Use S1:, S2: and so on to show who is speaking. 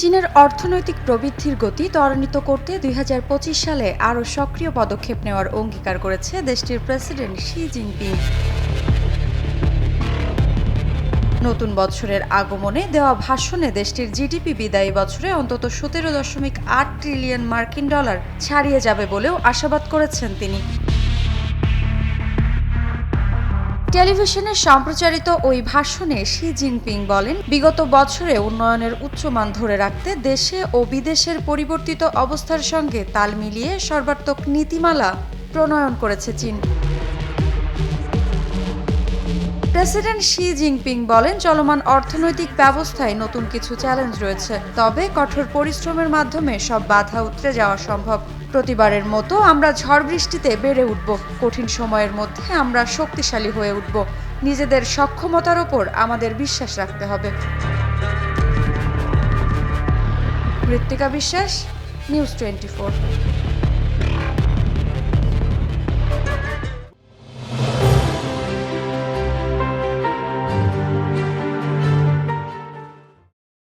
S1: চীনের অর্থনৈতিক প্রবৃদ্ধির গতি ত্বরান্বিত করতে ২০২৫ সালে আরও সক্রিয় পদক্ষেপ নেওয়ার অঙ্গীকার করেছে দেশটির প্রেসিডেন্ট শি জিনপিং। নতুন বছরের আগমনে দেওয়া ভাষণে দেশটির জিডিপি বিদায়ী বছরে অন্তত ১৭.৮ ট্রিলিয়ন মার্কিন ডলার ছাড়িয়ে যাবে বলেও আশাবাদ করেছেন তিনি। টেলিভিশনে সম্প্রচারিত ওই ভাষণে শি জিনপিং বলেন, বিগত বছরে উন্নয়নের উচ্চমান ধরে রাখতে দেশে ও বিদেশের পরিবর্তিত অবস্থার সঙ্গে তাল মিলিয়ে সর্বাত্মক নীতিমালা প্রণয়ন করেছে চীন। প্রেসিডেন্ট শি জিনপিং বলেন, চলমান অর্থনৈতিক ব্যবস্থায় নতুন কিছু চ্যালেঞ্জ রয়েছে, তবে কঠোর পরিশ্রমের মাধ্যমে সব বাধা উতরে যাওয়া সম্ভব। প্রতিবারের মতো আমরা ঝড় বৃষ্টিতে বেড়ে উঠব, কঠিন সময়ের মধ্যে আমরা শক্তিশালী হয়ে উঠব। নিজেদের সক্ষমতার ওপর আমাদের বিশ্বাস রাখতে হবে। ঋত্বিকা বিশ্বাস, নিউজ 24।